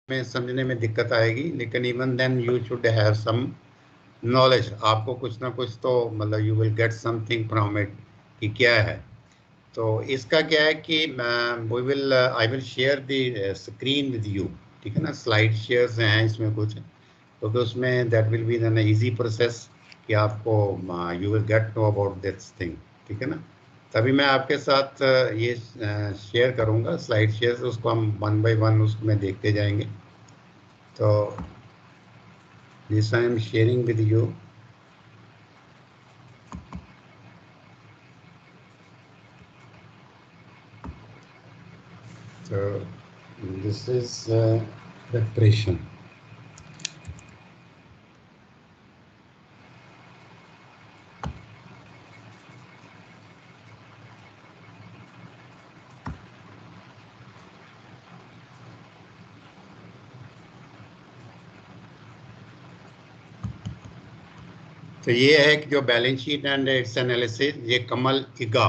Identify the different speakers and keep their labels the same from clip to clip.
Speaker 1: में समझने में दिक्कत आएगी, लेकिन even then you should have some knowledge. आपको कुछ ना कुछ तो मतलब you will get something from it कि क्या है। तो इसका क्या है कि I will share the screen with you, ठीक है ना। स्लाइड शेयर्स हैं इसमें कुछ, क्योंकि उसमें that will B an easy process कि आपको you will gate know about this thing, ठीक है ना। तभी मैं आपके साथ ये शेयर करूँगा स्लाइड शेयर, उसको हम वन बाय वन उसमें देखते जाएंगे। तो this I am sharing with you. So this is preparation. तो ये है कि जो balance sheet and its analysis, ये कमल इगा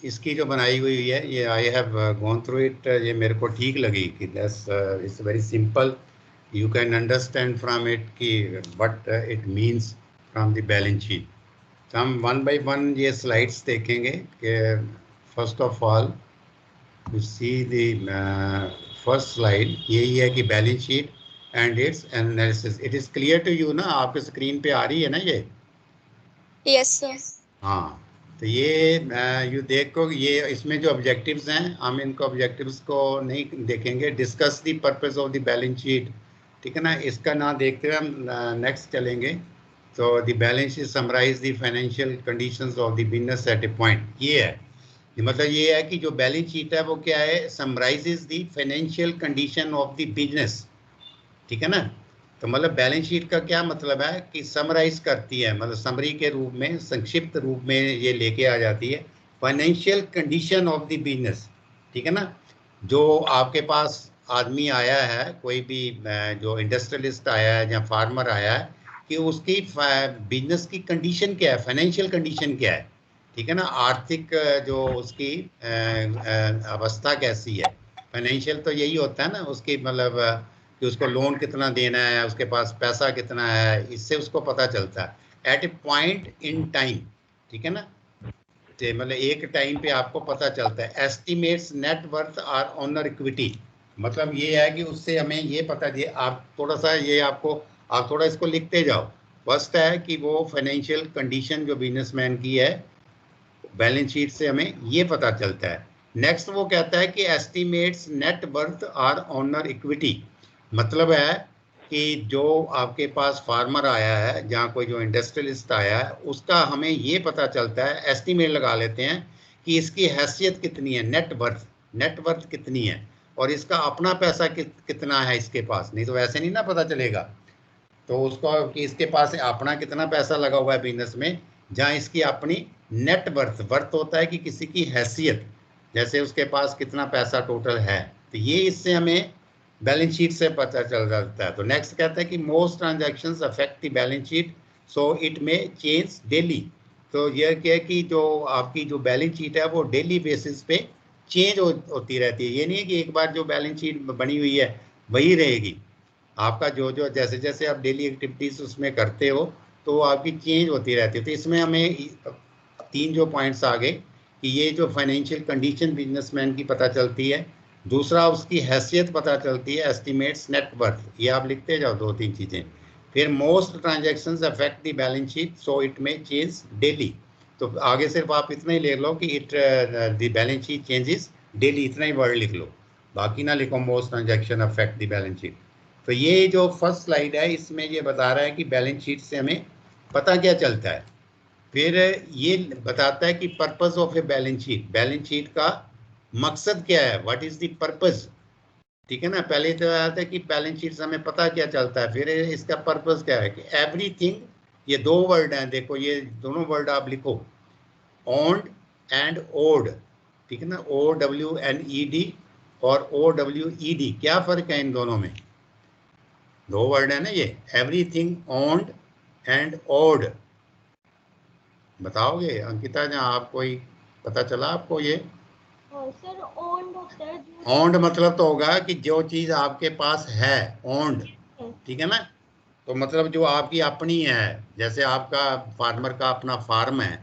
Speaker 1: इसकी जो बनाई हुई है, ये I have gone through it, ये मेरे को ठीक लगी कि that's it's very simple, you can understand from it कि what it means from the balance sheet. तो हम वन बाय वन ये स्लाइड्स देखेंगे कि first of all you see the first slide यही है कि balance sheet and its analysis. It is clear to you ना, आपके स्क्रीन पे आ रही है ना ये?
Speaker 2: Yes sir.
Speaker 1: हाँ, तो ये यू देखो, ये इसमें जो ऑब्जेक्टिव्स हैं, हम इनको ऑब्जेक्टिव्स को नहीं देखेंगे। Discuss the purpose of the balance sheet, ठीक है ना, इसका ना देखते हुए हम नेक्स्ट चलेंगे। तो the balance sheet summarize the financial conditions of the business at a point, ये है। ये मतलब ये है कि जो बैलेंस शीट है वो क्या है, summarises the financial condition of the business, ठीक है ना। तो मतलब बैलेंस शीट का क्या मतलब है कि समराइज करती है, मतलब समरी के रूप में, संक्षिप्त रूप में ये लेके आ जाती है financial condition of the business, ठीक है ना। जो आपके पास आदमी आया है, कोई भी जो इंडस्ट्रियलिस्ट आया है या फार्मर आया है, कि उसकी बिजनेस की कंडीशन क्या है, फाइनेंशियल कंडीशन क्या है, ठीक है ना। आर्थिक जो उसकी अवस्था कैसी है। फाइनेंशियल तो यही होता है ना, उसकी मतलब कि उसको लोन कितना देना है, उसके पास पैसा कितना है, इससे उसको पता चलता है at a point in time, ठीक है ना। मतलब एक टाइम पे आपको पता चलता है। Estimates net worth or owner equity, मतलब ये है कि उससे हमें ये पता, ये आप थोड़ा सा ये आपको, आप थोड़ा इसको लिखते जाओ। फर्स्ट है कि वो फाइनेंशियल कंडीशन जो बिजनेसमैन की है, बैलेंस शीट से हमें ये पता चलता है। नेक्स्ट वो कहता है कि estimates net worth or owner equity, मतलब है कि जो आपके पास फार्मर आया है, जहाँ कोई जो इंडस्ट्रियलिस्ट आया है, उसका हमें ये पता चलता है, एस्टिमेट लगा लेते हैं कि इसकी हैसियत कितनी है, नेट वर्थ कितनी है, और इसका अपना पैसा कितना है इसके पास। नहीं तो वैसे नहीं ना पता चलेगा। तो उसको कि इसके पास अपना कितना पैसा लगा हुआ है बिजनेस में, जहाँ इसकी अपनी नेट वर्थ होता है कि किसी की हैसियत, जैसे उसके पास कितना पैसा टोटल है। तो ये इससे हमें बैलेंस शीट से पता चल जाता है। तो नेक्स्ट कहता है कि most transactions affect the balance sheet, so it में चेंज डेली। तो यह क्या है कि जो आपकी जो बैलेंस शीट है वो डेली बेसिस पे चेंज होती रहती है। ये नहीं है कि एक बार जो बैलेंस शीट बनी हुई है वही रहेगी। आपका जो जो जैसे जैसे आप डेली एक्टिविटीज उसमें करते हो, तो वो आपकी चेंज होती रहती है। तो इसमें हमें तीन जो पॉइंट्स आ गए कि ये जो फाइनेंशियल कंडीशन बिजनेसमैन की पता चलती है, दूसरा उसकी हैसियत पता चलती है, एस्टिमेट्स नेट वर्थ, ये आप लिखते जाओ दो तीन चीज़ें। फिर most transactions affect the balance sheet, so it में चेंज डेली। तो आगे सिर्फ आप इतना ही लिख लो कि it the balance sheet changes daily, इतना ही वर्ड लिख लो, बाकी ना लिखो most transaction affect the balance sheet. तो ये जो फर्स्ट स्लाइड है, इसमें ये बता रहा है कि बैलेंस शीट से हमें पता क्या चलता है। फिर ये बताता है कि purpose of a balance sheet, balance sheet का मकसद क्या है, व्हाट इज द पर्पस, ठीक है ना। पहले तो आता है कि बैलेंस शीट से हमें पता क्या चलता है, फिर इसका पर्पस क्या है कि एवरीथिंग, ये दो वर्ड हैं, देखो ये दोनों वर्ड आप लिखो, ओन्ड एंड ओड, ठीक है ना, OWNED और OWED, क्या फर्क है इन दोनों में? दो वर्ड है ना ये, एवरीथिंग ओन्ड एंड ओड। बताओगे अंकिता, जहाँ आप कोई पता चला आपको ये?
Speaker 3: सर ओन्ड होता है।
Speaker 1: ओन्ड मतलब तो होगा कि जो चीज आपके पास है, ओन्ड, ठीक है ना। तो मतलब जो आपकी अपनी है, जैसे आपका फार्मर का अपना फार्म है,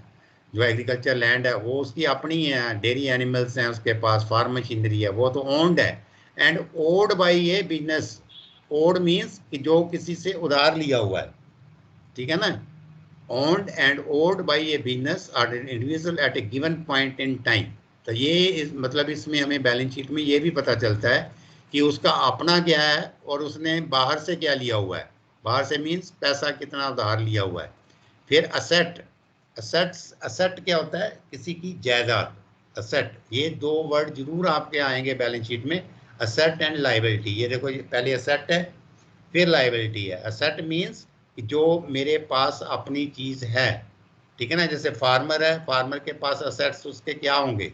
Speaker 1: जो एग्रीकल्चर लैंड है वो उसकी अपनी है, डेयरी एनिमल्स हैं उसके पास, फार्म मशीनरी है, वो तो ओन्ड है। And owed by a business, owed means कि जो किसी से उधार लिया हुआ है, ठीक है ना। owned and owed by a business or an individual at a given point in time। तो ये मतलब इसमें हमें बैलेंस शीट में ये भी पता चलता है कि उसका अपना क्या है और उसने बाहर से क्या लिया हुआ है। बाहर से मीन्स पैसा कितना उधार लिया हुआ है। फिर असेट, असेट क्या होता है, किसी की जायदाद, असेट। ये दो वर्ड जरूर आपके आएंगे बैलेंस शीट में, असेट एंड लाइबिलिटी। ये देखो, ये पहले असेट है फिर लाइबिलिटी है। असेट मीन्स जो मेरे पास अपनी चीज है, ठीक है ना। जैसे फार्मर है, फार्मर के पास असेट्स उसके क्या होंगे,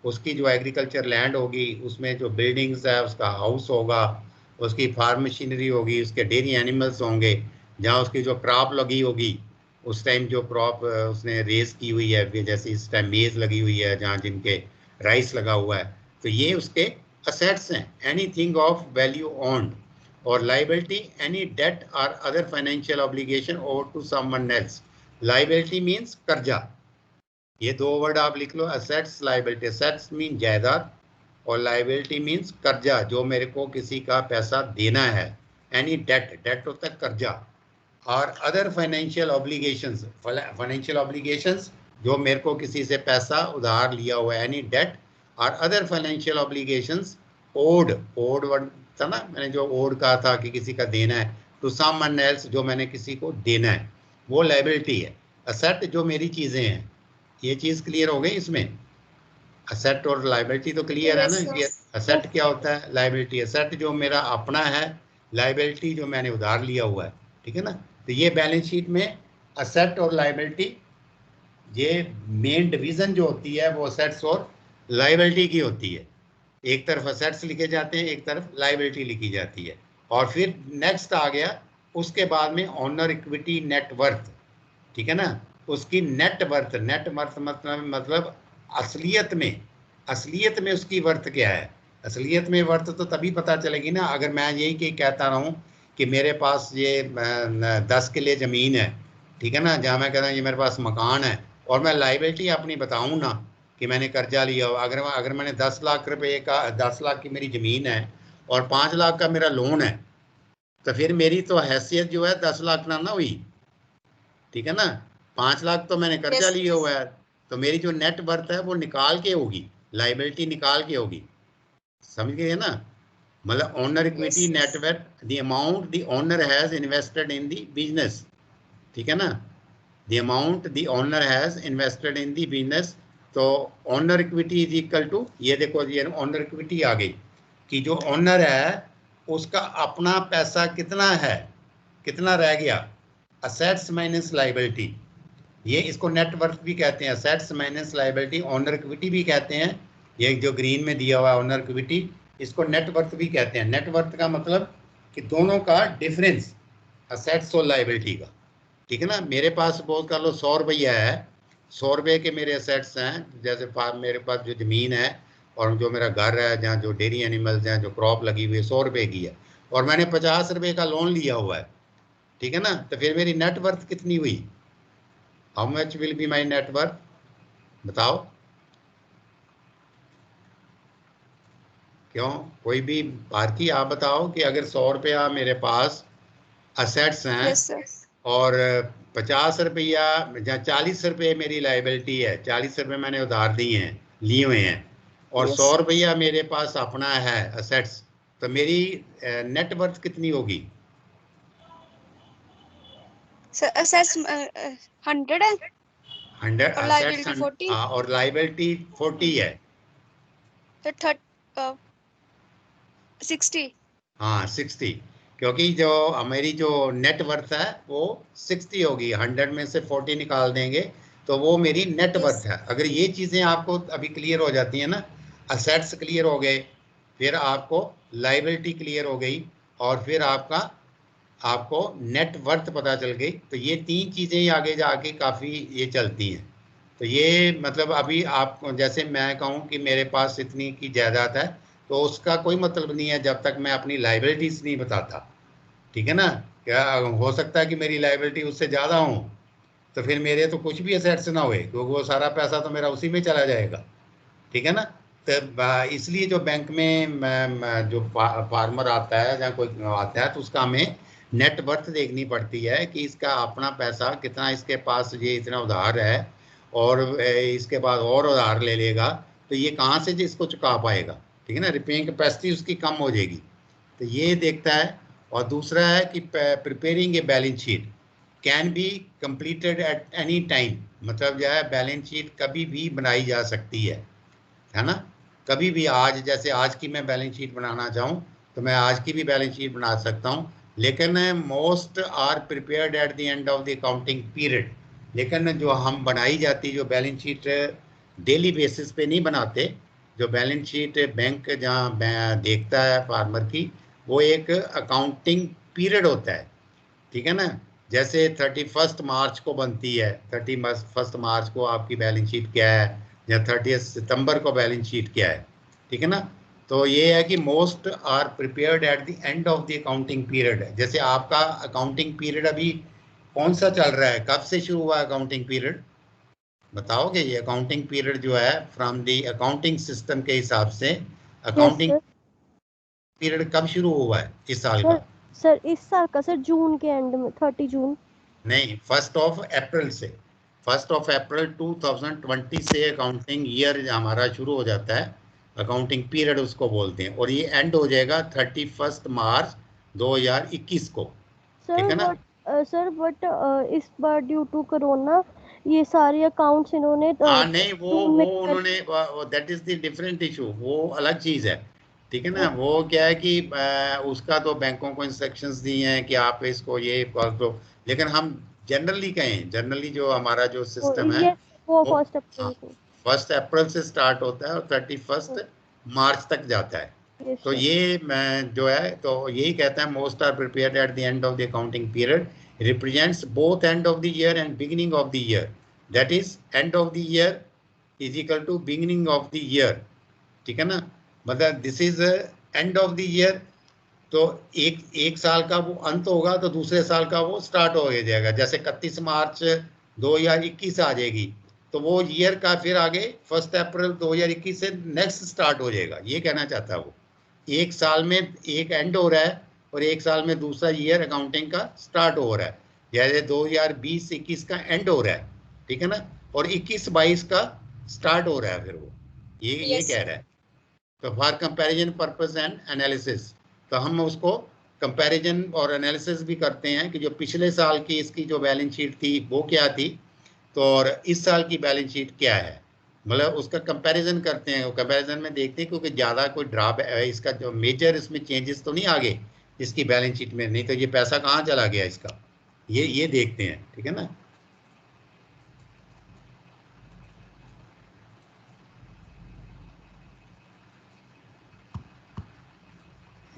Speaker 1: उसकी जो एग्रीकल्चर लैंड होगी, उसमें जो बिल्डिंग्स है, उसका हाउस होगा, उसकी फार्म मशीनरी होगी, उसके डेयरी एनिमल्स होंगे, जहाँ उसकी जो क्रॉप लगी होगी उस टाइम, जो क्रॉप उसने रेस की हुई है, जैसे इस टाइम मेज लगी हुई है, जहाँ जिनके राइस लगा हुआ है, तो ये उसके असेट्स हैं। Anything of value owned. और लाइबिलिटी, एनी डेट और other financial obligation over to someone else. Liability means कर्जा। ये दो वर्ड आप लिख लो, असेट्स लाइबिलिटी। असेट्स मीन जायदाद और लाइबिलिटी मीन्स कर्जा, जो मेरे को किसी का पैसा देना है। एनी डेट, डेट होता है कर्जा। और other financial obligations, financial obligations जो मेरे को किसी से पैसा उधार लिया हुआ है। एनी डेट और other financial obligations owed, owed word था ना, मैंने जो ओड कहा था कि किसी का देना है, टू समवन एल्स, जो मैंने किसी को देना है, वो लाइबिलिटी है। असेट जो मेरी चीजें हैं, ये चीज क्लियर हो गई इसमें। असेट और लाइबिलिटी तो क्लियर है ना।
Speaker 2: Yes, sir.
Speaker 1: ये असेट क्या होता है, लाइबिलिटी। असेट जो मेरा अपना है, लाइबिलिटी जो मैंने उधार लिया हुआ है, ठीक है ना। तो ये बैलेंस शीट में असेट और लाइबिलिटी, ये मेन डिवीजन जो होती है वो असेट्स और लाइबिलिटी की होती है। एक तरफ असेट्स लिखे जाते हैं, एक तरफ लाइबिलिटी लिखी जाती है। और फिर नेक्स्ट आ गया उसके बाद में ऑनर इक्विटी नेट वर्थ, ठीक है ना। उसकी नेट वर्थ, नेट वर्थ मतलब असलियत में, असलियत में उसकी वर्थ क्या है। असलियत में वर्थ तो तभी पता चलेगी ना, अगर मैं यही कहता रहूं कि मेरे पास ये 10 किले ज़मीन है, ठीक है ना, जहाँ मैं कहता हूँ ये मेरे पास मकान है, और मैं लाइबिलिटी अपनी बताऊँ ना कि मैंने कर्जा लिया हो। अगर मैंने 10 लाख रुपए का, 10 लाख की मेरी ज़मीन है और 5 लाख का मेरा लोन है, तो फिर मेरी तो हैसियत जो है 10 लाख ना हुई, ठीक है ना। 5 लाख तो मैंने कर्जा
Speaker 2: Yes.
Speaker 1: लिया हुआ है, तो मेरी जो नेट वर्थ है वो निकाल के होगी, लाइबिलिटी निकाल के होगी। समझ गए ना। मतलब owner equity
Speaker 2: Yes.
Speaker 1: Net worth, the amount the owner has invested in the business, ठीक है ना। The amount the owner has invested in the business. तो owner equity is equal to, ये देखो ये ओनर इक्विटी आ गई कि जो ओनर है उसका अपना पैसा कितना है, कितना रह गया, असेट्स माइनस लाइबिलिटी। ये इसको नेट वर्थ भी कहते हैं, assets minus liability, owner equity भी कहते हैं। ये जो ग्रीन में दिया हुआ है ओनर इक्विटी, इसको नेट वर्थ भी कहते हैं। नेट वर्थ का मतलब कि दोनों का डिफरेंस, असेट्स और लाइबिलिटी का, ठीक है ना। मेरे पास बहुत कर लो 100 रुपया है, 100 रुपये के मेरे असेट्स हैं, जैसे मेरे पास जो ज़मीन है और जो मेरा घर है, जहाँ जो डेयरी एनिमल्स हैं, जो क्रॉप लगी हुई है 100 रुपये की है, और मैंने 50 रुपये का लोन लिया हुआ है, ठीक है ना। तो फिर मेरी नेट वर्थ कितनी हुई, how much will be my net worth, बताओ। क्यों, कोई भी भारती आप बताओ कि अगर 100 रुपया मेरे पास असेट्स हैं
Speaker 2: Yes, sir.
Speaker 1: और 50 रुपया या 40 रुपये मेरी लाइबिलिटी है, 40 रुपये मैंने उधार दिए हैं, लिए हुए हैं, और
Speaker 2: Yes,
Speaker 1: 100
Speaker 2: sir.
Speaker 1: रुपया मेरे पास अपना है असेट्स, तो मेरी नेट वर्थ कितनी होगी।
Speaker 2: Sir, assets 100 है
Speaker 1: 100
Speaker 2: और
Speaker 1: असेट्स,
Speaker 2: liability 40,
Speaker 1: और लाइबिलिटी 40 है।
Speaker 2: तो 60.
Speaker 1: हाँ 60, क्योंकि जो मेरी जो नेट वर्थ है वो 60 होगी, 100 में से 40 निकाल देंगे तो वो मेरी नेट
Speaker 2: Yes.
Speaker 1: वर्थ है। अगर ये चीज़ें आपको अभी क्लियर हो जाती हैं ना, असेट्स क्लियर हो गए, फिर आपको लाइबिलिटी क्लियर हो गई, और फिर आपको नेट वर्थ पता चल गई, तो ये तीन चीज़ें ही आगे जाके काफ़ी ये चलती हैं, तो ये मतलब अभी आप जैसे मैं कहूँ कि मेरे पास इतनी की जायदाद है, तो उसका कोई मतलब नहीं है जब तक मैं अपनी लाइबिलिटीज नहीं बताता, ठीक है ना। क्या हो सकता है कि मेरी लाइबिलिटी उससे ज़्यादा हो, तो फिर मेरे तो कुछ भी असेट्स ना हुए, क्योंकि वो सारा पैसा तो मेरा उसी में चला जाएगा, ठीक है ना। तो इसलिए जो बैंक में जो फार्मर आता है या कोई आता है, तो उसका हमें नेट वर्थ देखनी पड़ती है कि इसका अपना पैसा कितना, इसके पास ये इतना उधार है और इसके बाद और उधार ले लेगा, तो ये कहाँ से इसको चुका पाएगा, ठीक है ना। रिपेइंग कैपेसिटी उसकी कम हो जाएगी, तो ये देखता है। और दूसरा है कि preparing a balance sheet can be completed at any time, मतलब जो है बैलेंस शीट कभी भी बनाई जा सकती है ना। कभी भी, आज जैसे आज की मैं बैलेंस शीट बनाना चाहूँ तो मैं आज की भी बैलेंस शीट बना सकता हूँ, लेकिन most are prepared at the end of the accounting period. लेकिन जो हम बनाई जाती जो बैलेंस शीट डेली बेसिस पे नहीं बनाते, जो बैलेंस शीट बैंक जहाँ देखता है फार्मर की, वो एक अकाउंटिंग पीरियड होता है, ठीक है ना। जैसे 31 मार्च को बनती है, 31 मार्च को आपकी बैलेंस शीट क्या है, या 30 सितंबर को बैलेंस शीट क्या है, ठीक है ना। तो ये है कि most are prepared at the end of the accounting period. जैसे आपका अकाउंटिंग पीरियड अभी कौन सा चल रहा है, कब से शुरू हुआ अकाउंटिंग पीरियड, बताओगे। ये अकाउंटिंग पीरियड जो है फ्रॉम द अकाउंटिंग सिस्टम के हिसाब से
Speaker 4: यस
Speaker 1: अकाउंटिंग
Speaker 4: सर।
Speaker 1: पीरियड कब शुरू हुआ है इस साल
Speaker 4: सर
Speaker 1: का।
Speaker 4: सर इस साल का सर जून के एंड में 30 जून।
Speaker 1: नहीं, 1 अप्रैल से, 1 अप्रैल 2020 से अकाउंटिंग ईयर हमारा शुरू हो जाता है, अकाउंटिंग पीरियड उसको बोलते हैं, और ये एंड हो जाएगा 31 मार्च 2021 को, ठीक
Speaker 4: सर
Speaker 1: है ना।
Speaker 4: सर बट इस बार ड्यू टू कोरोना ये सारे अकाउंट्स इन्होंने
Speaker 1: हाँ नहीं, वो
Speaker 4: जून
Speaker 1: वो
Speaker 4: में
Speaker 1: उन्होंने, that is the different issue, वो अलग चीज है, ठीक है ना। वो क्या है कि उसका तो बैंकों को इंस्ट्रक्शंस दी हैं कि आप इसको ये कर दो, लेकिन हम जनरली कहें, जनरली जो हमारा जो सिस्टम है,
Speaker 4: ये वो
Speaker 1: वो
Speaker 4: 1 अप्रैल को।
Speaker 1: 1 अप्रैल से स्टार्ट होता है और 31 मार्च तक जाता है।
Speaker 4: यस
Speaker 1: तो
Speaker 4: सर।
Speaker 1: ये मैं जो है तो यही कहता है, most are prepared at the end of the accounting period represents both end of the year and beginning of the year, that is end of the year is equal to beginning of the year, ठीक है ना। मतलब this is end of the year, तो एक साल का वो अंत होगा तो दूसरे साल का वो स्टार्ट हो जाएगा। जैसे 31 मार्च 2021 आ जाएगी, तो वो ईयर का फिर आगे 1 अप्रैल 2021 से नेक्स्ट स्टार्ट हो जाएगा, ये कहना चाहता है वो। एक साल में एक एंड हो रहा है और एक साल में दूसरा ईयर अकाउंटिंग का स्टार्ट हो रहा है, जैसे 2020-21 का एंड हो रहा है, ठीक है ना, और 21-22 का स्टार्ट हो रहा है, फिर वो ये
Speaker 2: Yes,
Speaker 1: कह
Speaker 2: sir.
Speaker 1: रहा है। तो for comparison purpose and analysis, तो हम उसको कंपैरिजन और एनालिसिस भी करते हैं कि जो पिछले साल की इसकी जो बैलेंस शीट थी वो क्या थी, तो और इस साल की बैलेंस शीट क्या है, मतलब उसका कंपैरिजन करते हैं। कंपैरिजन में देखते हैं क्योंकि ज़्यादा कोई ड्रॉप इसका जो मेजर इसमें चेंजेस तो नहीं आ गए इसकी बैलेंस शीट में, नहीं तो ये पैसा कहाँ चला गया इसका, ये देखते हैं, ठीक है ना।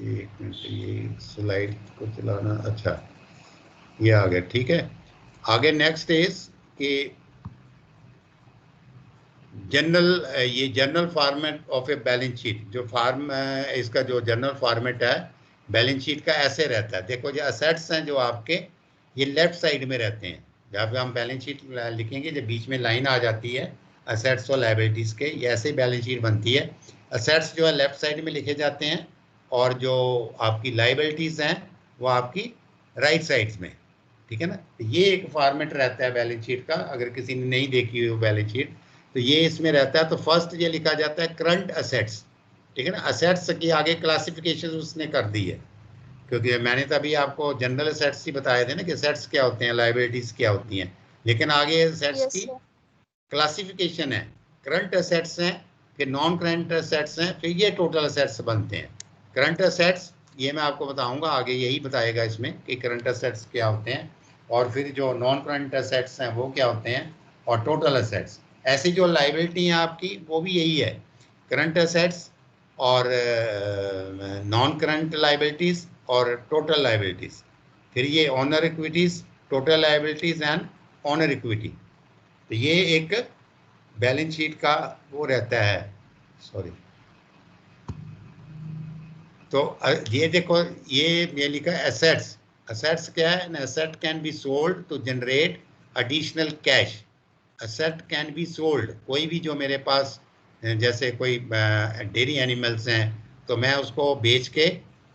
Speaker 1: एक मिनट, ये स्लाइड को चलाना, अच्छा ये आ गया, ठीक है। आगे नेक्स्ट इज कि जनरल, ये general format of a balance sheet, जो फार्म इसका जो जनरल फॉर्मेट है बैलेंस शीट का ऐसे रहता है। देखो जो असेट्स हैं जो आपके, ये लेफ्ट साइड में रहते हैं। जब हम बैलेंस शीट लिखेंगे, जब बीच में लाइन आ जाती है असेट्स और लायबिलिटीज़ के, ये ऐसे बैलेंस शीट बनती है। असेट्स जो है लेफ्ट साइड में लिखे जाते हैं, और जो आपकी लायबिलिटीज़ हैं वो आपकी राइट साइड्स में, ठीक है ना। ये एक फॉर्मेट रहता है बैलेंस शीट का, अगर किसी ने नहीं देखी हुई बैलेंस शीट तो ये इसमें रहता है। तो फर्स्ट ये लिखा जाता है करंट असेट्स, ठीक है ना। असेट्स की आगे क्लासिफिकेशन उसने कर दी है, क्योंकि मैंने तो अभी आपको जनरल असेट्स ही बताए थे ना कि असेट्स क्या होते हैं, लायबिलिटीज क्या होती हैं, लेकिन आगे असेट्स
Speaker 2: Yes,
Speaker 1: की
Speaker 2: sir.
Speaker 1: क्लासिफिकेशन है। करंट असेट्स हैं, फिर नॉन करंट असेट्स हैं, फिर ये टोटल असेट्स बनते हैं। करंट असेट्स ये मैं आपको बताऊंगा आगे, यही बताएगा इसमें कि करंट असेट्स क्या होते हैं, और फिर जो नॉन करंट असेट्स हैं वो क्या होते हैं, और टोटल असेट्स। ऐसी जो लाइबिलिटी है आपकी वो भी यही है, करंट असेट्स और नॉन करंट लाइबिलिटीज और टोटल लाइबिलिटीज। फिर ये owner equities, total liabilities and owner equity. तो ये एक बैलेंस शीट का वो रहता है, सॉरी। तो ये देखो, ये लिखा है एसेट्स। एसेट्स क्या है? An asset can be sold to generate additional cash. Asset can be sold, कोई भी जो मेरे पास जैसे कोई डेयरी एनिमल्स हैं तो मैं उसको बेच के,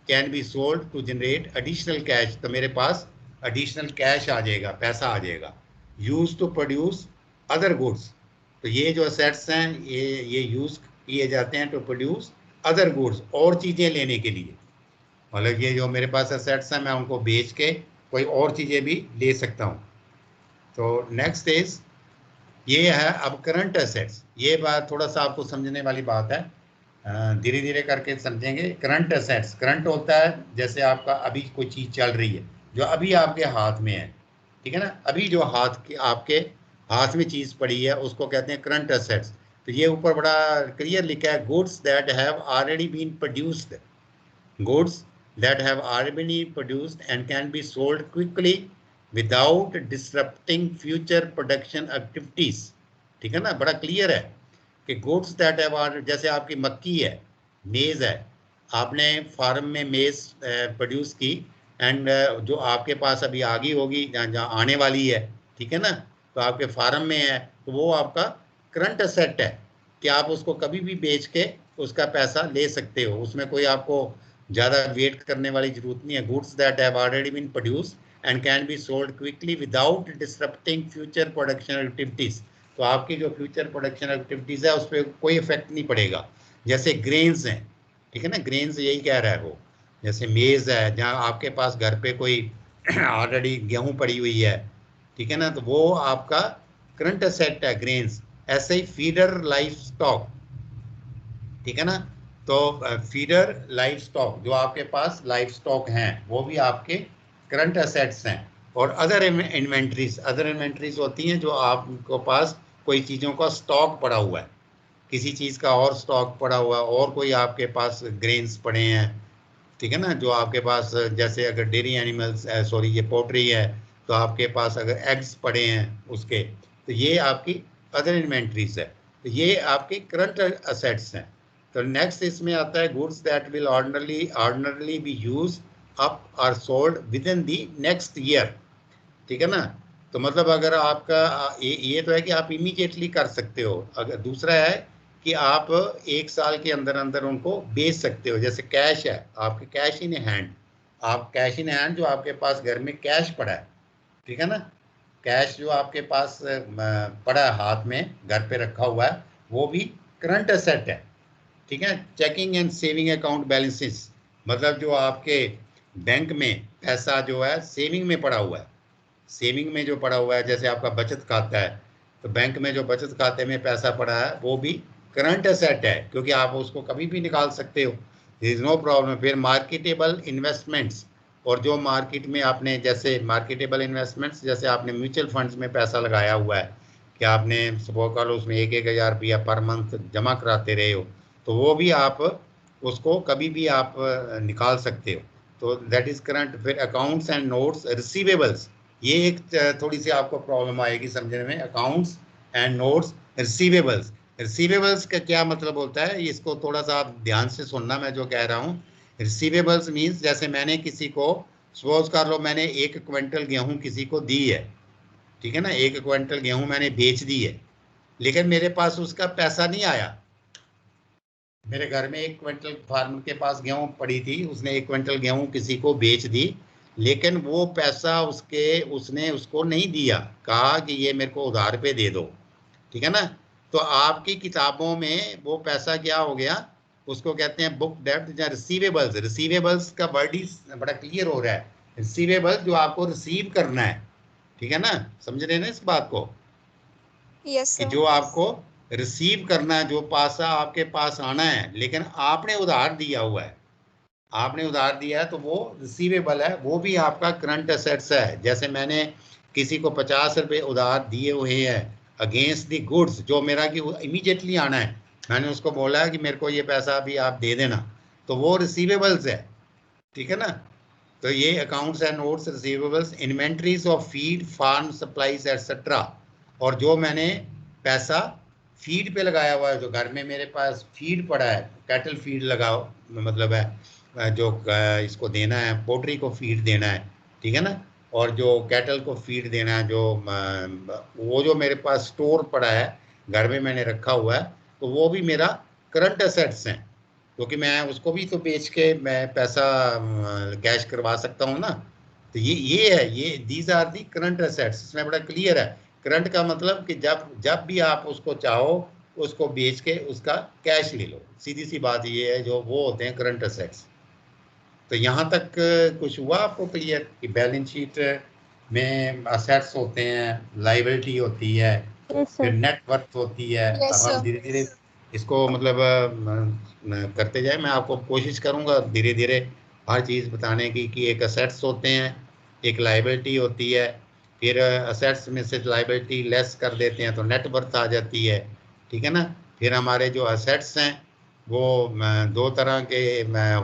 Speaker 1: can be sold to generate additional cash, तो मेरे पास एडिशनल कैश आ जाएगा, पैसा आ जाएगा। Use to produce other goods, तो ये जो एसेट्स हैं ये यूज किए जाते हैं टू प्रोड्यूस अदर गुड्स, और चीज़ें लेने के लिए। मतलब ये जो मेरे पास एसेट्स हैं मैं उनको बेच के कोई और चीज़ें भी ले सकता हूँ। तो नेक्स्ट इज, ये है अब करंट एसेट्स। ये बात थोड़ा सा आपको समझने वाली बात है, धीरे धीरे करके समझेंगे। करंट एसेट्स, करंट होता है जैसे आपका अभी कोई चीज़ चल रही है जो अभी आपके हाथ में है, ठीक है ना, अभी जो आपके हाथ में चीज़ पड़ी है उसको कहते हैं करंट एसेट्स। तो ये ऊपर बड़ा क्लियर लिखा है, goods that have already been produced, goods that have already been produced and can be sold quickly without disrupting future production activities। ठीक है ना, बड़ा क्लियर है कि गुड्स दैट हैव ऑलरेडी, जैसे आपकी मक्की है, मेज है, आपने फार्म में मेज प्रोड्यूस की एंड जो आपके पास अभी आ गई होगी, जहाँ आने वाली है, ठीक है ना, तो आपके फार्म में है, तो वो आपका करंट एसेट है कि आप उसको कभी भी बेच के उसका पैसा ले सकते हो, उसमें कोई आपको ज़्यादा वेट करने वाली जरूरत नहीं है। Goods that have already been produce and can be sold quickly without disrupting future production activities, तो आपकी जो फ्यूचर प्रोडक्शन एक्टिविटीज़ है उस पर कोई इफेक्ट नहीं पड़ेगा। जैसे ग्रेन्स हैं, ठीक है ना, ग्रेन्स यही कह रहा है वो, जैसे मेज़ है, जहाँ आपके पास घर पे कोई ऑलरेडी गेहूँ पड़ी हुई है, ठीक है ना, तो वो आपका करंट एसेट है, ग्रेन्स। ऐसे ही फीडर लाइफ स्टॉक, ठीक है ना, तो फीडर लाइफ स्टॉक, जो आपके पास लाइफ स्टॉक हैं वो भी आपके करंट एसेट्स हैं। और अदर इन्वेंट्रीज होती हैं जो आपके पास कोई चीज़ों का स्टॉक पड़ा हुआ है, किसी चीज़ का और स्टॉक पड़ा हुआ है, और कोई आपके पास ग्रेन्स पड़े हैं, ठीक है ना, जो आपके पास जैसे अगर डेयरी एनिमल्स सॉरी ये पोल्ट्री है तो आपके पास अगर एग्स पड़े हैं उसके, तो ये आपकी अदर इन्वेंट्रीज है, तो ये आपकी करंट असेट्स हैं। तो नेक्स्ट इसमें आता है goods that will ordinarily be use up और sold within the next year, ठीक है ना। तो मतलब अगर आपका ये तो है कि आप इमीडिएटली कर सकते हो। अगर दूसरा है कि आप एक साल के अंदर अंदर उनको बेच सकते हो, जैसे कैश है आपके, कैश इन हैंड, आप कैश इन हैंड जो आपके पास घर में कैश पड़ा है, ठीक है ना, कैश जो आपके पास पड़ा है हाथ में घर पे रखा हुआ है, वो भी करंट एसेट है, ठीक है। Checking and saving account balances, मतलब जो आपके बैंक में पैसा जो है सेविंग में पड़ा हुआ है, सेविंग में जो पड़ा हुआ है, जैसे आपका बचत खाता है, तो बैंक में जो बचत खाते में पैसा पड़ा है वो भी करंट एसेट है, क्योंकि आप उसको कभी भी निकाल सकते हो, इज नो प्रॉब्लम। फिर मार्केटेबल इन्वेस्टमेंट्स, और जो मार्केट में आपने, जैसे मार्केटेबल इन्वेस्टमेंट्स, जैसे आपने म्यूचुअल फंड्स में पैसा लगाया हुआ है कि आपने सपोज कर लो उसमें 1,000 रुपया पर मंथ जमा कराते रहे हो, तो वो भी आप उसको कभी भी आप निकाल सकते हो, तो दैट इज करंट। फिर अकाउंट्स एंड नोट्स रिसीवेबल्स, ये एक थोड़ी सी आपको प्रॉब्लम आएगी समझने में, accounts and notes receivables. Receivables का क्या मतलब होता है, इसको थोड़ा सा आप ध्यान से सुनना मैं जो कह रहा हूँ। रिसीवेबल्स मीन्स जैसे मैंने किसी को, सपोज कर लो मैंने 1 क्विंटल गेहूँ किसी को दी है, ठीक है ना, 1 क्विंटल गेहूँ मैंने बेच दी है, लेकिन मेरे पास उसका पैसा नहीं आया। मेरे घर में 1 क्विंटल फार्मर के पास गेहूँ पड़ी थी, उसने 1 क्विंटल गेहूँ किसी को बेच दी, लेकिन वो पैसा उसने उसको नहीं दिया, कहा कि ये मेरे को उधार पे दे दो, ठीक है ना। तो आपकी किताबों में वो पैसा क्या हो गया, उसको कहते हैं बुक डेब्ट या रिसीवेबल्स। रिसीवेबल्स का वर्ड ही बड़ा क्लियर हो रहा है, रिसीवेबल्स जो आपको रिसीव करना है, ठीक है ना, समझ रहे हैं ना इस बात को,
Speaker 2: यस
Speaker 1: कि
Speaker 2: सर।
Speaker 1: जो आपको रिसीव करना है, जो पैसा आपके पास आना है लेकिन आपने उधार दिया हुआ है, आपने उधार दिया है, तो वो रिसीवेबल है, वो भी आपका करंट एसेट्स है। जैसे मैंने किसी को 50 रुपये उधार दिए हुए हैं अगेंस्ट दी गुड्स, जो मेरा कि इमीडिएटली आना है, मैंने उसको बोला है कि मेरे को ये पैसा अभी आप दे देना, तो वो रिसीवेबल्स है, ठीक है ना। तो ये accounts and notes receivables, inventories of feed farm supplies etcetera, और जो मैंने पैसा फीड पे लगाया हुआ है, जो घर में मेरे पास फीड पड़ा है, कैटल फीड लगाओ मतलब है जो इसको देना है, पोल्ट्री को फीड देना है, ठीक है ना, और जो कैटल को फीड देना है, जो वो जो मेरे पास स्टोर पड़ा है घर में मैंने रखा हुआ है, तो वो भी मेरा करंट एसेट्स हैं, क्योंकि मैं उसको भी तो बेच के मैं पैसा कैश करवा सकता हूँ ना। तो ये है, ये these are the current assets. इसमें बड़ा क्लियर है, करंट का मतलब कि जब जब भी आप उसको चाहो उसको बेच के उसका कैश ले लो, सीधी सी बात ये है, जो वो होते हैं करंट एसेट्स। तो यहाँ तक कुछ हुआ आपको क्लियर कि बैलेंस शीट में असेट्स होते हैं, लाइबिलिटी होती है,
Speaker 4: यस
Speaker 1: फिर
Speaker 4: सर।
Speaker 1: नेट वर्थ होती है।
Speaker 2: Yes,
Speaker 1: अब हम
Speaker 2: sir.
Speaker 1: धीरे धीरे इसको मतलब करते जाए, मैं आपको कोशिश करूंगा धीरे धीरे हर चीज़ बताने की, कि एक असेट्स होते हैं, एक लाइबिलिटी होती है, फिर असेट्स में से लाइबिलिटी लेस कर देते हैं तो नेट वर्थ आ जाती है, ठीक है ना। फिर हमारे जो असेट्स हैं वो दो तरह के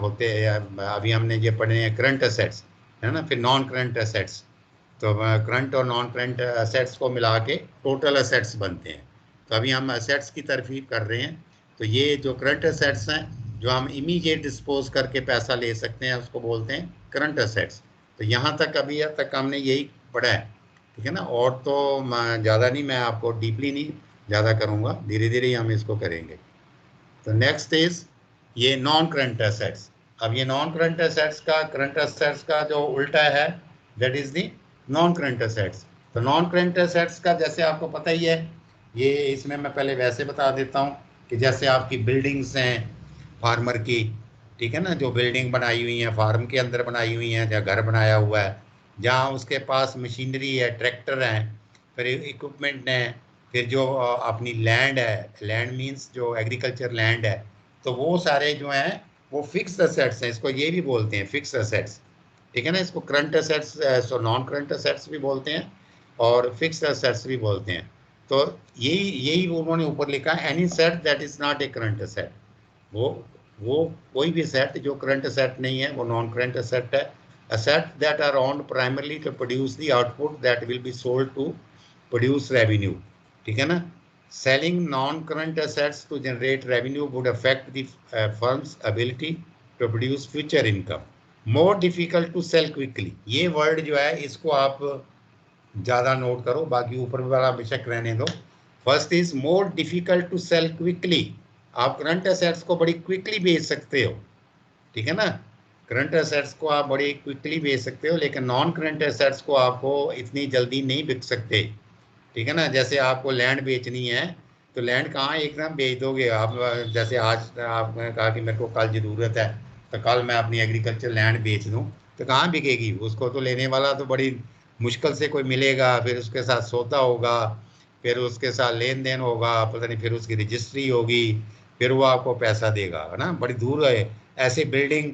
Speaker 1: होते हैं, अभी हमने ये पढ़े हैं करंट असेट्स, है ना, फिर नॉन करंट असेट्स। तो करंट और नॉन करंट असेट्स को मिला के टोटल असेट्स बनते हैं। तो अभी हम असेट्स की तरफ ही कर रहे हैं। तो ये जो करंट असेट्स हैं, जो हम इमीडिएट डिस्पोज करके पैसा ले सकते हैं, उसको बोलते हैं करंट असेट्स। तो यहाँ तक अभी तक हमने यही पढ़ा है, ठीक है ना। और तो ज़्यादा नहीं, मैं आपको डीपली नहीं ज़्यादा करूँगा, धीरे धीरे ही हम इसको करेंगे। तो नेक्स्ट इज ये नॉन करंट एसेट्स। अब ये नॉन करंट एसेट्स का करंट एसेट्स का जो उल्टा है, that is the non current assets. तो नॉन करंट एसेट्स का जैसे आपको पता ही है, ये इसमें मैं पहले वैसे बता देता हूँ कि जैसे आपकी बिल्डिंग्स हैं फार्मर की, ठीक है ना, जो बिल्डिंग बनाई हुई है फार्म के अंदर बनाई हुई है, जहाँ घर बनाया हुआ है, जहाँ उसके पास मशीनरी है, ट्रैक्टर हैं, फिर इक्विपमेंट हैं, फिर जो अपनी लैंड है, लैंड मीन्स जो एग्रीकल्चर लैंड है, तो वो सारे जो हैं वो फिक्स असेट्स हैं, इसको ये भी बोलते हैं फिक्स असेट्स, ठीक है ना। इसको current assets, so non current assets भी बोलते हैं और फिक्स असेट्स भी बोलते हैं। तो यही यही उन्होंने ऊपर लिखा है, any set that is not a current asset. वो वो कोई भी सेट जो करंट असेट नहीं है वो नॉन करंट असेट है। Asset that are owned primarily to produce the output that will be sold to produce revenue, ठीक है ना। Selling non-current assets to generate revenue would affect the firm's ability to produce future income. More difficult to sell quickly. ये word जो है इसको आप ज़्यादा note करो, बाकी ऊपर वाला बेशक रहने दो। First is more difficult to sell quickly. आप करंट असेट्स को बड़ी क्विकली बेच सकते हो, ठीक है ना। करंट असेट्स को आप बड़ी क्विकली बेच सकते हो, लेकिन नॉन करंट असेट्स को आपको इतनी जल्दी नहीं बिक सकते, ठीक है ना। जैसे आपको लैंड बेचनी है तो लैंड कहाँ एकदम बेच दोगे आप। जैसे आज आपने कहा कि मेरे को कल ज़रूरत है, तो कल मैं अपनी एग्रीकल्चर लैंड बेच दूँ तो कहाँ बिकेगी, उसको तो लेने वाला तो बड़ी मुश्किल से कोई मिलेगा, फिर उसके साथ सौदा होगा, फिर उसके साथ लेन देन होगा, पता नहीं फिर उसकी रजिस्ट्री होगी, फिर वो आपको पैसा देगा, है ना, बड़ी दूर है। ऐसे बिल्डिंग,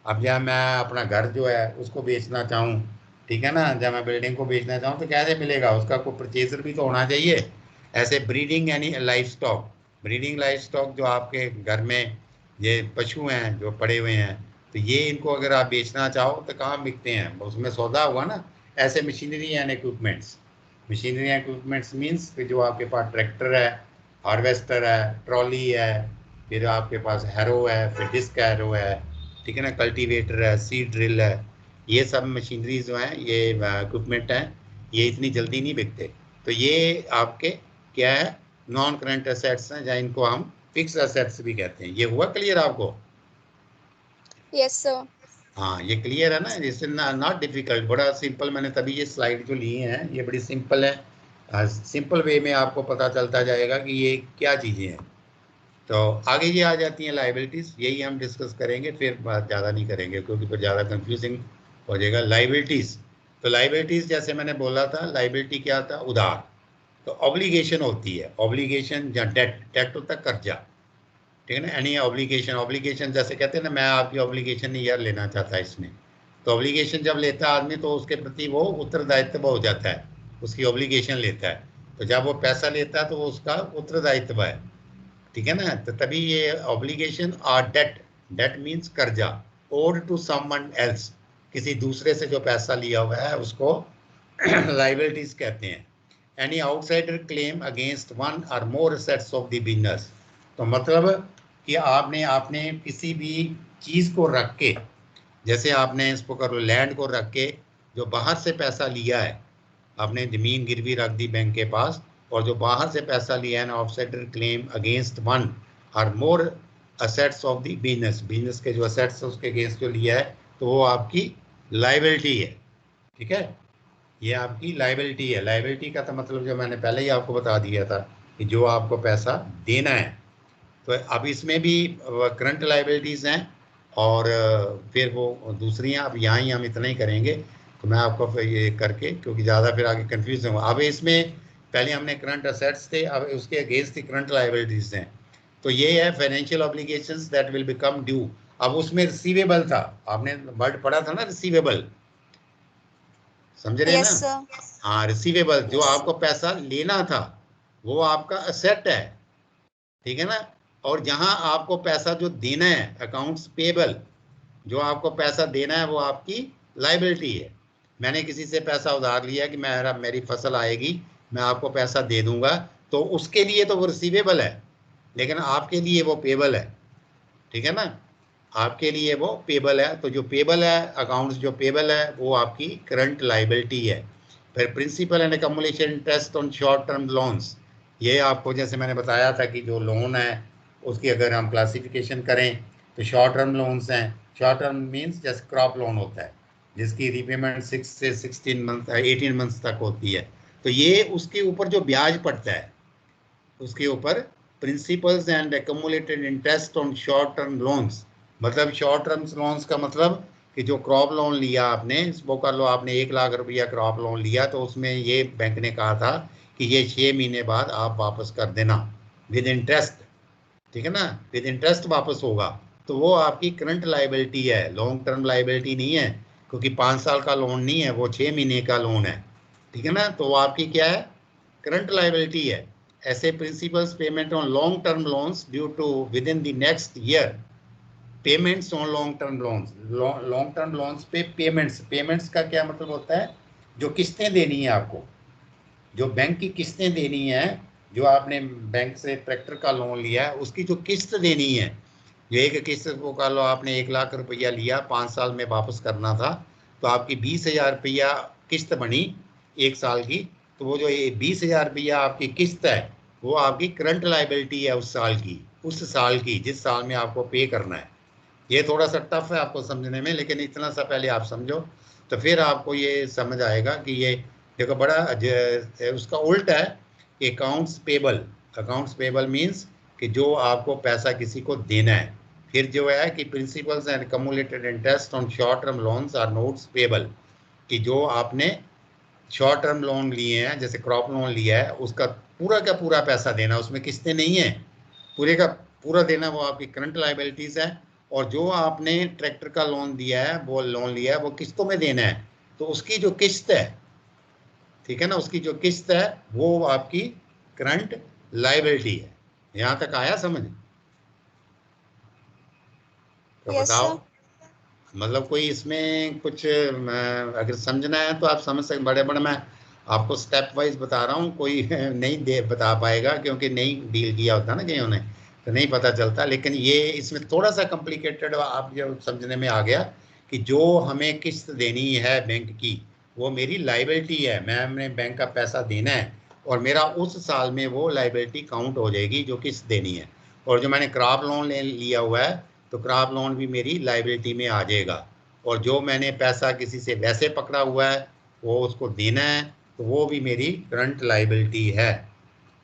Speaker 1: अब जब मैं अपना घर जो है उसको बेचना चाहूँ, ठीक है ना, जब मैं बिल्डिंग को बेचना चाहूँ तो कैसे मिलेगा, उसका कोई परचेजर भी तो होना चाहिए। ऐसे ब्रीडिंग यानी life stock, breeding life stock जो आपके घर में ये पशु हैं जो पड़े हुए हैं, तो ये इनको अगर आप बेचना चाहो तो कहाँ बिकते हैं, उसमें सौदा हुआ ना। ऐसे machinery and equipments, machinery and equipments means जो आपके पास ट्रैक्टर है, हार्वेस्टर है, ट्रॉली है, फिर आपके पास हैरो है, फिर डिस्क हैरो है, ठीक है ना, कल्टीवेटर है, सीड ड्रिल है, ये सब मशीनरी जो हैं, ये इक्विपमेंट हैं, ये इतनी जल्दी नहीं बिकते। तो ये आपके क्या है, नॉन करंट असेट्स हैं, या इनको हम फिक्स असेट्स भी कहते हैं। ये हुआ क्लियर आपको?
Speaker 2: Yes, sir.
Speaker 1: हाँ, ये क्लियर है ना, इट्स नॉट डिफिकल्ट, बड़ा सिंपल। मैंने तभी ये स्लाइड जो ली हैं ये बड़ी सिंपल है, सिंपल वे में आपको पता चलता जाएगा कि ये क्या चीज़ें हैं। तो आगे ये आ जाती हैं लाइबिलिटीज़, यही हम डिस्कस करेंगे, फिर बात ज़्यादा नहीं करेंगे क्योंकि फिर ज़्यादा कंफ्यूजिंग हो जाएगा। लाइबिलिटीज़, तो लाइबिलिटीज़ जैसे मैंने बोला था, लाइबिलिटी क्या था, उधार। तो ऑब्लिगेशन होती है, ऑब्लिगेशन या डेट, डेट होता है कर्जा, ठीक है ना। एनी ऑब्लिगेशन, ऑब्लिगेशन जैसे कहते हैं ना, मैं आपकी ऑब्लिगेशन ईयर लेना चाहता है इसमें, तो ऑब्लिगेशन जब लेता है आदमी तो उसके प्रति वो उत्तरदायित्व हो जाता है, उसकी ऑब्लिगेशन लेता है। तो जब वो पैसा लेता है तो वो उसका उत्तरदायित्व है, ठीक है ना। तो तभी ये ऑब्लिगेशन और डेट, डेट मीन्स कर्जा, ओड टू समवन एल्स, किसी दूसरे से जो पैसा लिया हुआ है उसको लाइबिलिटीज कहते हैं। Any outsider claim against one or more assets of the business. तो मतलब कि आपने किसी भी चीज़ को रख के, जैसे आपने इसको करो लैंड को रख के जो बाहर से पैसा लिया है, आपने ज़मीन गिरवी रख दी बैंक के पास, और जो बाहर से पैसा लिया है ना, outsider claim against one or more assets of the business, business के जो असेट्स है उसके अगेंस्ट जो लिया है, तो वो आपकी लाइबिलिटी है। ठीक है, ये आपकी लाइबिलिटी है। लाइबिलिटी का तो मतलब जो मैंने पहले ही आपको बता दिया था कि जो आपको पैसा देना है। तो अब इसमें भी करंट लाइबिलिटीज़ हैं और फिर वो दूसरी हैं। अब यहाँ ही हम इतना ही करेंगे, तो मैं आपको फिर ये करके, क्योंकि ज़्यादा फिर आगे कन्फ्यूज होगा। अब इसमें पहले हमने करंट असेट्स थे, अब उसके अगेंस्ट करंट लाइबिलिटीज़ हैं। तो ये है financial obligations that will become due. अब उसमें रिसीवेबल था, आपने वर्ड पढ़ा था ना, रिसीवेबल, समझ रहे हैं
Speaker 2: Yes,
Speaker 1: ना?
Speaker 2: sir.
Speaker 1: हाँ, रिसीवेबल, जो
Speaker 2: Yes.
Speaker 1: आपको पैसा लेना था वो आपका असेट है, ठीक है ना। और जहां आपको पैसा जो देना है, अकाउंट्स पेबल, जो आपको पैसा देना है वो आपकी लाइबिलिटी है। मैंने किसी से पैसा उधार लिया कि मेरी फसल आएगी, मैं आपको पैसा दे दूंगा, तो उसके लिए तो वो रिसीवेबल है, लेकिन आपके लिए वो पेबल है। ठीक है ना, आपके लिए वो पेबल है। तो जो पेबल है, अकाउंट्स जो पेबल है, वो आपकी करंट लाइबिलिटी है। फिर principal and accumulation interest on short term loans, ये आपको जैसे मैंने बताया था कि जो लोन है उसकी अगर हम क्लासिफिकेशन करें तो शॉर्ट टर्म लोन्स हैं। शॉर्ट टर्म मीन्स जैसे क्रॉप लोन होता है जिसकी रिपेमेंट 6 से 16 मंथ 18 मंथ्स तक होती है, तो ये उसके ऊपर जो ब्याज पड़ता है उसके ऊपर principles and accumulated interest on short term loans. मतलब शॉर्ट टर्म लोन्स का मतलब कि जो क्रॉप लोन लिया आपने, वो कर लो आपने 1 लाख रुपया क्रॉप लोन लिया, तो उसमें ये बैंक ने कहा था कि ये 6 महीने बाद आप वापस कर देना विद इंटरेस्ट। ठीक है ना, विद इंटरेस्ट वापस होगा, तो वो आपकी करंट लाइबिलिटी है, लॉन्ग टर्म लाइबिलिटी नहीं है, क्योंकि 5 साल का लोन नहीं है, वो 6 महीने का लोन है। ठीक है ना, तो वो आपकी क्या है, करंट लाइबिलिटी है। ऐसे principals payment on long term loans due to within the next year, payments on long term loans, long term loans pay payments, payments का क्या मतलब होता है, जो किस्तें देनी है आपको, जो बैंक की किस्तें देनी है, जो आपने बैंक से ट्रैक्टर का लोन लिया है उसकी जो किस्त देनी है, जो एक किस्त को कह लो आपने 1 लाख रुपया लिया, 5 साल में वापस करना था, तो आपकी 20,000 रुपया किस्त बनी 1 साल की, तो वो जो 20,000 रुपया आपकी किस्त है वो आपकी करंट लाइबिलिटी है उस साल की, जिस साल में आपको पे करना है। ये थोड़ा सा टफ है आपको समझने में, लेकिन इतना सा पहले आप समझो तो फिर आपको ये समझ आएगा कि ये देखो बड़ा उसका उल्ट है, accounts payable. Accounts payable means कि जो आपको पैसा किसी को देना है। फिर जो है कि principals and cumulated interest on short term loans or notes payable, कि जो आपने शॉर्ट टर्म लोन लिए हैं, जैसे क्रॉप लोन लिया है, उसका पूरा का पूरा पैसा देना, उसमें किस्तें नहीं है, पूरे का पूरा देना, वो आपकी करंट लाइबिलिटीज़ है। और जो आपने ट्रैक्टर का लोन दिया है, वो लोन लिया है, वो किस्तों में देना है, तो उसकी जो किस्त है, ठीक है ना, उसकी जो किस्त है वो आपकी करंट लाइबिलिटी है। यहाँ तक आया समझ? तो
Speaker 2: Yes,
Speaker 1: बताओ,
Speaker 2: sir.
Speaker 1: मतलब कोई इसमें कुछ अगर समझना है तो आप समझ सकते। बड़े बड़े मैं आपको स्टेप वाइज बता रहा हूँ, कोई नहीं दे बता पाएगा क्योंकि नहीं डील किया होता ना कहीं ने, तो नहीं पता चलता। लेकिन ये इसमें थोड़ा सा कॉम्प्लिकेटेड आप जो समझने में आ गया कि जो हमें किस्त देनी है बैंक की, वो मेरी लाइबिलिटी है, हमने बैंक का पैसा देना है और मेरा उस साल में वो लाइबिलिटी काउंट हो जाएगी जो किस्त देनी है। और जो मैंने क्रॉप लोन ले लिया हुआ है तो क्रॉप लोन भी मेरी लाइबिलिटी में आ जाएगा। और जो मैंने पैसा किसी से वैसे पकड़ा हुआ है वो उसको देना है, तो वो भी मेरी करंट लाइबिलिटी है।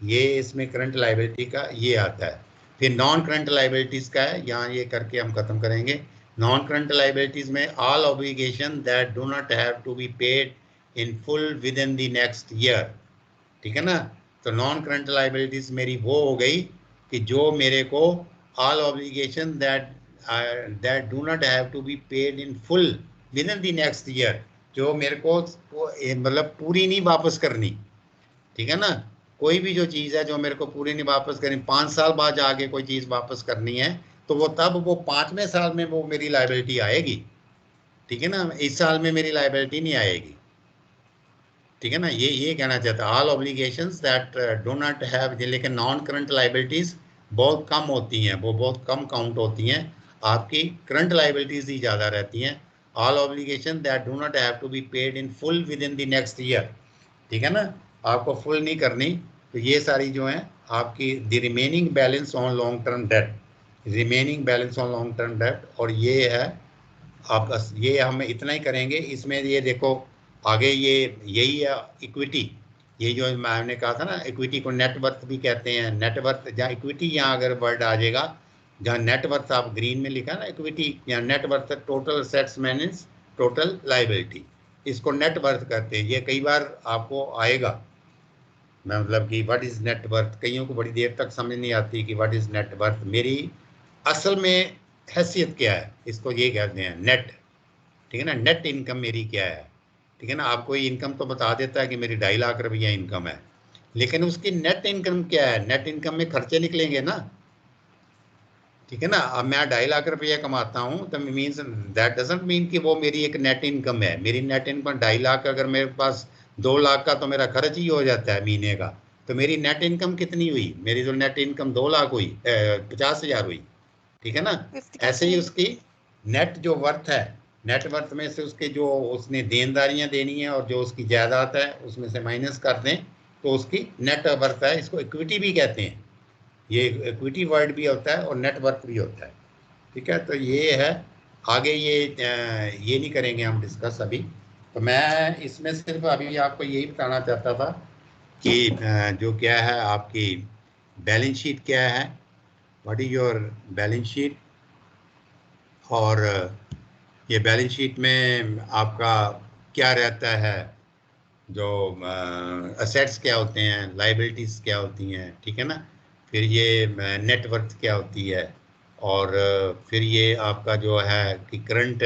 Speaker 1: ये इसमें करंट लाइबिलिटी का ये आता है। फिर नॉन करंट लाइबिलिटीज़ का है, यहाँ ये करके हम ख़त्म करेंगे। नॉन करंट लाइबिलिटीज़ में all obligation that do not have to be paid in full within the next year. ठीक है ना, तो नॉन करंट लाइबिलिटीज़ मेरी वो हो गई कि जो मेरे को all obligation that do not have to be paid in full within the next year, जो मेरे को मतलब पूरी नहीं वापस करनी। ठीक है ना, कोई भी जो चीज़ है जो मेरे को पूरी नहीं वापस करनी, 5 साल बाद जाके कोई चीज़ वापस करनी है, तो वो तब वो 5वें साल में वो मेरी लाइबिलिटी आएगी। ठीक है ना, इस साल में मेरी लाइबिलिटी नहीं आएगी। ठीक है ना, ये कहना चाहता है all obligations that do not have, लेकिन नॉन करंट लाइबिलिटीज बहुत कम होती हैं, वो बहुत कम काउंट होती हैं, आपकी करंट लाइबिलिटीज ही ज़्यादा रहती हैं। All obligation that do not have to be paid in full within the next year, ठीक है ना, आपको फुल नहीं करनी। तो ये सारी जो है आपकी the remaining balance on long term debt, remaining balance on long term debt, और ये है आप, ये हम इतना ही करेंगे। इसमें ये देखो आगे ये यही है इक्विटी, ये जो मैंने कहा था ना, इक्विटी को नेटवर्थ भी कहते हैं। नेटवर्थ जहाँ इक्विटी, यहाँ अगर वर्ड आ जाएगा, जहाँ नेटवर्थ आप ग्रीन में लिखा ना इक्विटी, यहाँ net worth total assets minus total liability, इसको नेटवर्थ करते हैं। ये कई बार आपको आएगा, मतलब कि व्हाट इज नेटवर्थ, कईयों को बड़ी देर तक समझ नहीं आती कि व्हाट इज नेटवर्थ, मेरी असल में हैसियत क्या है, इसको ये कहते हैं नेट, ठीक है ना, नेट इनकम मेरी क्या है, ठीक है ना। आपको ये इनकम तो बता देता है कि मेरी 2.5 लाख रुपया इनकम है, लेकिन उसकी नेट इनकम क्या है, नेट इनकम में खर्चे निकलेंगे ना, ठीक है ना। अब मैं 2.5 लाख रुपया कमाता हूँ तो मीन्स दैट डजंट मीन कि वो मेरी एक नेट इनकम है। मेरी नेट इनकम 2.5 लाख, अगर मेरे पास 2 लाख का तो मेरा खर्च ही हो जाता है महीने का, तो मेरी नेट इनकम कितनी हुई, मेरी जो नेट इनकम 2 लाख हुई, 50,000 हुई, ठीक है ना। ऐसे ही उसकी नेट जो वर्थ है, नेट वर्थ में से उसके जो उसने देनदारियां देनी है और जो उसकी जायदाद है उसमें से माइनस कर दें तो उसकी नेट वर्थ है। इसको इक्विटी भी कहते हैं, ये इक्विटी वर्ड भी होता है और नेटवर्थ भी होता है, ठीक है। तो ये है, आगे ये नहीं करेंगे हम डिस्कस अभी। तो मैं इसमें सिर्फ अभी आपको यही बताना चाहता था कि जो क्या है आपकी बैलेंस शीट क्या है, what is your balance sheet, और ये बैलेंस शीट में आपका क्या रहता है, जो असेट्स क्या होते हैं, लाइबिलिटीज़ क्या होती हैं, ठीक है ना, फिर ये नेटवर्थ क्या होती है, और फिर ये आपका जो है कि करंट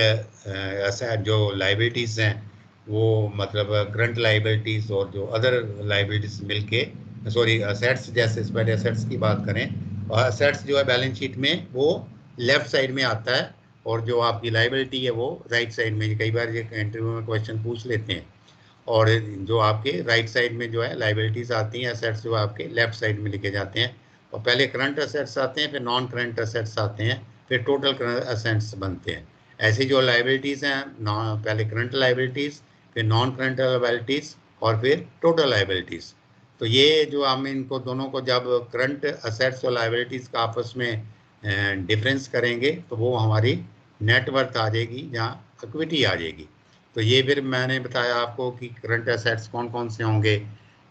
Speaker 1: जो लाइबिलिटीज़ हैं वो मतलब करंट लाइबिलिटीज़ और जो अदर लाइबिलिटीज़ मिलके, सॉरी असेट्स, जैसे इस पर असेट्स की बात करें, और असेट्स जो है बैलेंस शीट में वो लेफ्ट साइड में आता है, और जो आपकी लाइबिलिटी है वो राइट साइड में। कई बार ये इंटरव्यू में क्वेश्चन पूछ लेते हैं, और जो आपके राइट साइड में जो है लाइबिलिटीज आती हैं, असेट्स जो आपके लेफ्ट साइड में लिखे जाते हैं, और पहले करंट असेट्स आते हैं, फिर नॉन करंट असेट्स आते हैं, फिर टोटल करंट असेट्स बनते हैं। ऐसी जो लाइबिलिटीज़ हैं, पहले करंट लाइबिलिटीज़, फिर नॉन करंट लाइबिलिटीज़, और फिर टोटल लाइबिलिटीज़। तो ये जो हम इनको दोनों को जब करंट असेट्स और लाइबिलिटीज़ का आपस में डिफरेंस करेंगे तो वो हमारी नेटवर्थ आ जाएगी, जहाँ इक्विटी आ जाएगी। तो ये फिर मैंने बताया आपको कि करंट असेट्स कौन कौन से होंगे,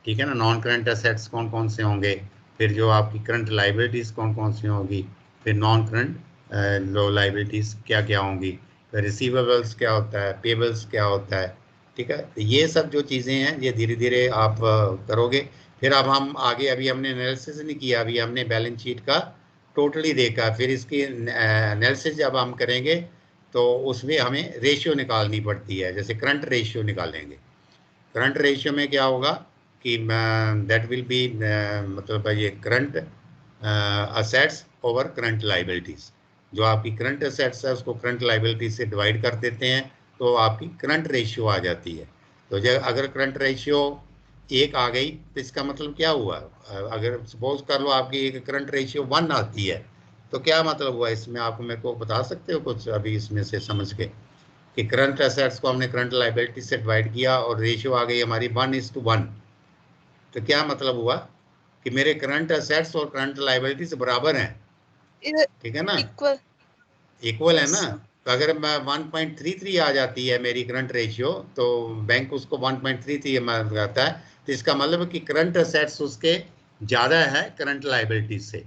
Speaker 1: ठीक है ना, नॉन करंट असेट्स कौन कौन से होंगे, फिर जो आपकी करंट लाइबिलिटीज़ कौन कौन सी होंगी, फिर नॉन करंट लो लाइबिलिटीज़ क्या क्या होंगी, फिर रिसीवेबल्स क्या होता है, पेबल्स क्या होता है, ठीक है। तो ये सब जो चीज़ें हैं ये धीरे धीरे आप करोगे। फिर अब हम आगे, अभी हमने एनालिसिस नहीं किया, अभी हमने बैलेंस शीट का टोटली देखा, फिर इसकी एनालिसिस जब हम करेंगे तो उसमें हमें रेशियो निकालनी पड़ती है। जैसे करंट रेशियो निकालेंगे, करंट रेशियो में क्या होगा कि दैट विल बी मतलब ये current assets over current liabilities, जो आपकी करंट असेट्स है उसको करंट लाइबिलिटीज से डिवाइड कर देते हैं तो आपकी करंट रेशियो आ जाती है। तो जब अगर करंट रेशियो 1 आ गई तो इसका मतलब क्या हुआ, अगर सपोज कर लो आपकी एक करंट रेशियो 1 आती है तो क्या मतलब हुआ, इसमें आप मेरे को बता सकते हो कुछ अभी इसमें से समझ के, कि करंट असेट्स को हमने करंट लाइबिलिटी से डिवाइड किया और रेशियो आ गई हमारी 1:1, तो क्या मतलब हुआ कि मेरे करंट असेट्स और करंट लाइबिलिटीज बराबर हैं, ठीक है ना, इक्वल है ना। तो अगर मैं 1.33 आ जाती है मेरी करंट रेशियो, तो बैंक उसको 1.33 लगाता है, तो इसका मतलब कि करंट असेट्स उसके ज़्यादा है करंट लाइबिलिटीज से।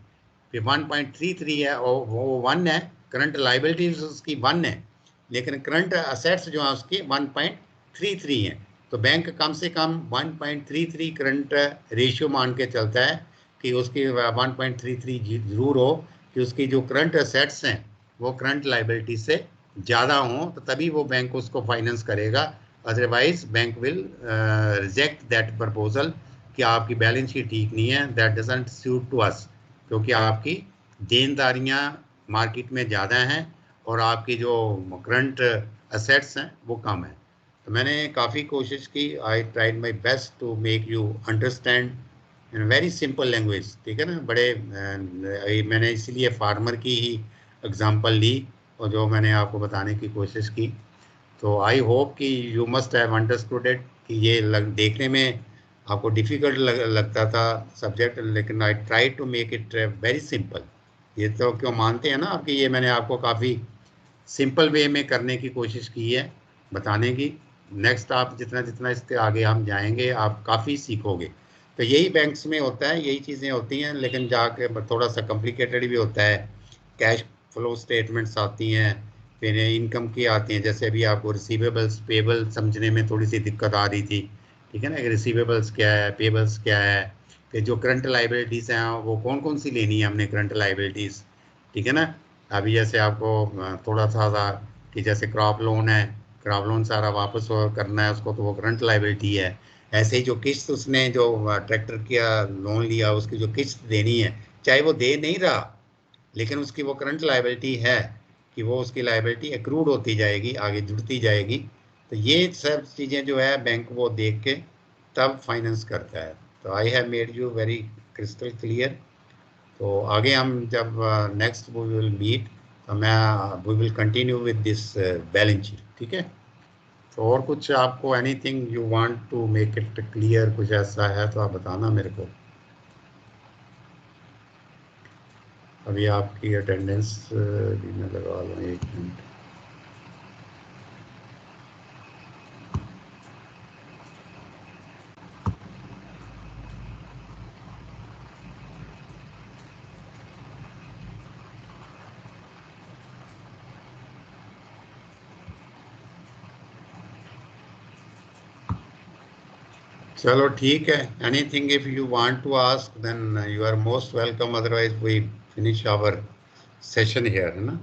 Speaker 1: फिर 1.33 है और वो 1 है, करंट लाइबिलिटीज उसकी 1 है, लेकिन करंट असेट्स जो है उसकी 1.33 है। तो बैंक कम से कम 1.33 करंट रेशियो मान के चलता है कि उसकी 1.33 जरूर हो, कि उसकी जो करंट असेट्स हैं वो करंट लाइबिलिटी से ज़्यादा हों, तो तभी वो बैंक उसको फाइनेंस करेगा। Otherwise bank will reject that proposal कि आपकी बैलेंस शीट ठीक नहीं है, that doesn't suit to us, क्योंकि आपकी देनदारियां मार्केट में ज़्यादा हैं और आपकी जो करंट असेट्स हैं वो कम है। तो मैंने काफ़ी कोशिश की, I tried my best to make you understand in very simple language, ठीक है ना। बड़े मैंने इसीलिए फार्मर की ही एग्जांपल ली और जो मैंने आपको बताने की कोशिश की। तो आई होप कि you must have understood it, कि ये देखने में आपको डिफ़िकल्ट लगता था सब्जेक्ट, लेकिन I try to make it very simple. ये तो क्यों मानते हैं ना आपकी, ये मैंने आपको काफ़ी सिंपल वे में करने की कोशिश की है बताने की। नेक्स्ट आप जितना जितना इसके आगे हम जाएंगे आप काफ़ी सीखोगे। तो यही बैंक्स में होता है, यही चीज़ें होती हैं, लेकिन जाके थोड़ा सा कॉम्प्लिकेटेड भी होता है। कैश फ्लो स्टेटमेंट्स आती हैं, फिर इनकम की आती हैं, जैसे अभी आपको रिसीवेबल्स पेबल समझने में थोड़ी सी दिक्कत आ रही थी, ठीक है ना। रिसीवेबल्स क्या है, पेबल्स क्या है, फिर जो करंट लाइबिलिटीज़ हैं वो कौन कौन सी लेनी है हमने करंट लाइबिलिटीज़, ठीक है ना। अभी जैसे आपको थोड़ा सा कि जैसे क्रॉप लोन है, क्रॉप लोन सारा वापस करना है उसको, तो वो करंट लाइबिलिटी है। ऐसे ही जो किस्त उसने जो ट्रैक्टर का लोन लिया उसकी जो किस्त देनी है, चाहे वो दे नहीं रहा, लेकिन उसकी वो करंट लाइबिलिटी है कि वो उसकी लाइबिलिटी एक्रूड होती जाएगी, आगे जुड़ती जाएगी। तो ये सब चीज़ें जो है बैंक वो देख के तब फाइनेंस करता है। तो I have made you very crystal clear. तो आगे हम जब नेक्स्ट वी विल मीट, तो we will continue with this balance sheet, ठीक है। तो और कुछ आपको anything you want to make it clear, कुछ ऐसा है तो आप बताना मेरे को। अभी आपकी अटेंडेंस भी मैं लगा लूँ, 1 मिनट। चलो ठीक है, anything if you want to ask then you are most welcome, otherwise we finish our session here, है ना।